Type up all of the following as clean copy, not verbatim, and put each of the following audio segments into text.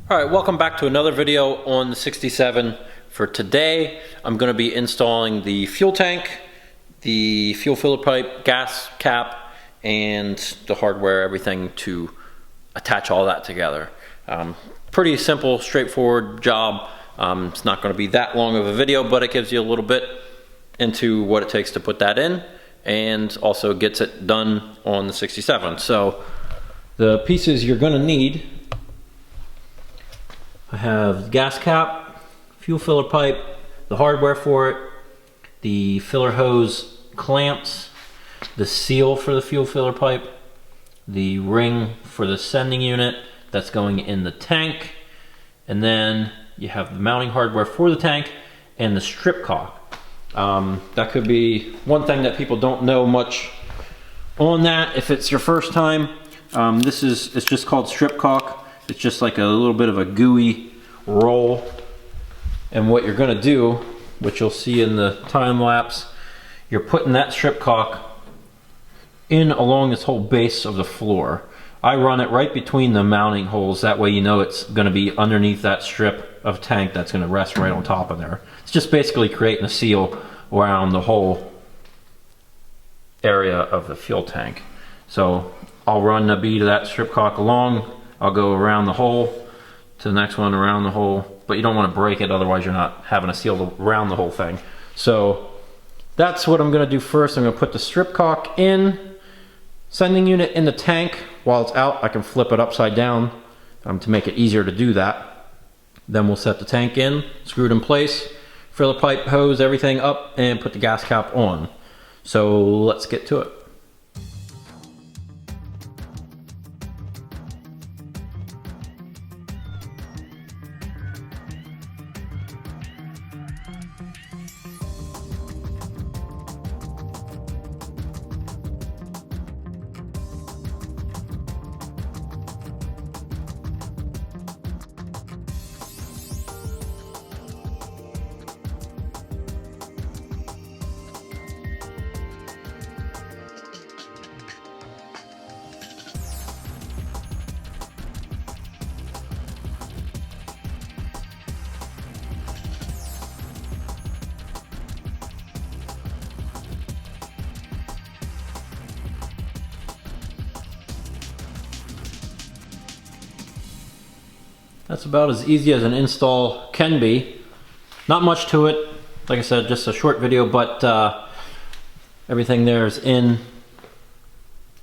All right, welcome back to another video on the 67. For today, I'm going to be installing the fuel tank, the fuel filler pipe, gas cap, and the hardware, everything to attach all that together. Pretty simple, straightforward job. It's not going to be that long of a video, but it gives you a little bit into what it takes to put that in, and also gets it done on the 67. So the pieces you're going to need: I have the gas cap, fuel filler pipe, the hardware for it, the filler hose clamps, the seal for the fuel filler pipe, the ring for the sending unit that's going in the tank, and then you have the mounting hardware for the tank and the strip caulk. That could be one thing that people don't know much on that if it's your first time. It's just called strip caulk. It's just like a little bit of a gooey roll. And what you're gonna do, which you'll see in the time lapse, you're putting that strip caulk in along this whole base of the floor. I run it right between the mounting holes, that way you know it's gonna be underneath that strip of tank that's gonna rest right on top of there. It's just basically creating a seal around the whole area of the fuel tank. So I'll run the bead of that strip caulk along, I'll go around the hole to the next one, around the hole, but you don't want to break it, otherwise you're not having a seal around the whole thing. So that's what I'm going to do first. I'm going to put the strip caulk in, sending unit in the tank. While it's out, I can flip it upside down to make it easier to do that. Then we'll set the tank in, screw it in place, filler pipe, hose, everything up, and put the gas cap on. So let's get to it. That's about as easy as an install can be. Not much to it. Like I said, just a short video, but everything there is in.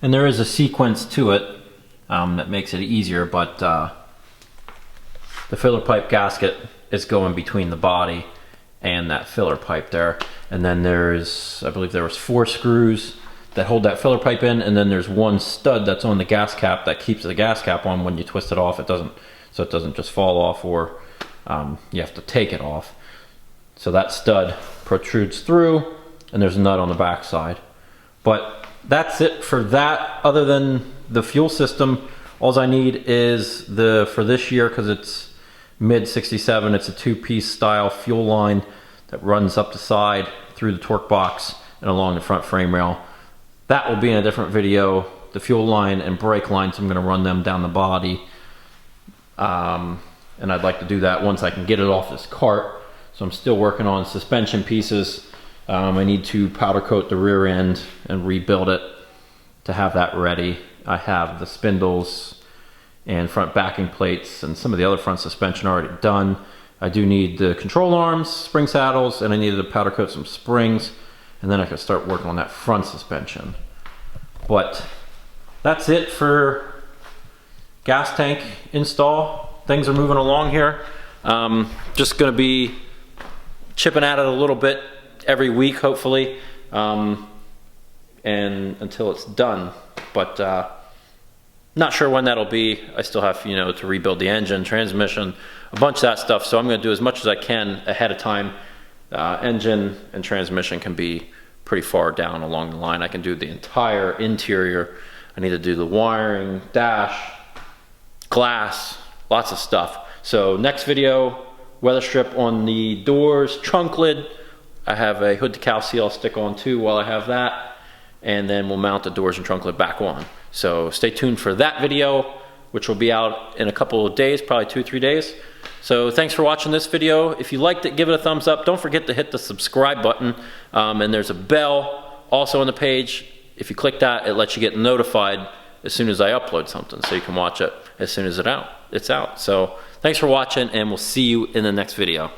And there is a sequence to it that makes it easier, but the filler pipe gasket is going between the body and that filler pipe there. And then there's, I believe there was 4 screws that hold that filler pipe in, and then there's one stud that's on the gas cap that keeps the gas cap on. When you twist it off, it doesn't just fall off, or you have to take it off. So that stud protrudes through, and there's a nut on the back side. But that's it for that. Other than the fuel system, all I need is for this year, because it's mid 67, it's a 2-piece style fuel line that runs up the side through the torque box and along the front frame rail. That will be in a different video. The fuel line and brake lines, I'm going to run them down the body. And I'd like to do that once I can get it off this cart. So I'm still working on suspension pieces. I need to powder coat the rear end and rebuild it to have that ready. I have the spindles and front backing plates and some of the other front suspension already done. I do need the control arms, spring saddles, and I needed to powder coat some springs, and then I can start working on that front suspension. But that's it for gas tank install. Things are moving along here. Just gonna be chipping at it a little bit every week, hopefully, and until it's done. But not sure when that'll be. I still have, to rebuild the engine, transmission, a bunch of that stuff. So I'm gonna do as much as I can ahead of time. Engine and transmission can be pretty far down along the line. I can do the entire interior. I need to do the wiring, dash, glass, lots of stuff. So next video, weather strip on the doors, trunk lid. I have a hood decal seal I'll stick on too while I have that, and then we'll mount the doors and trunk lid back on. So stay tuned for that video. which will be out in a couple of days, probably 2-3 days. So thanks for watching this video. If you liked it, give it a thumbs up. Don't forget to hit the subscribe button, and there's a bell also on the page. If you click that, it lets you get notified as soon as I upload something, so you can watch it as soon as it's out. So thanks for watching, and we'll see you in the next video.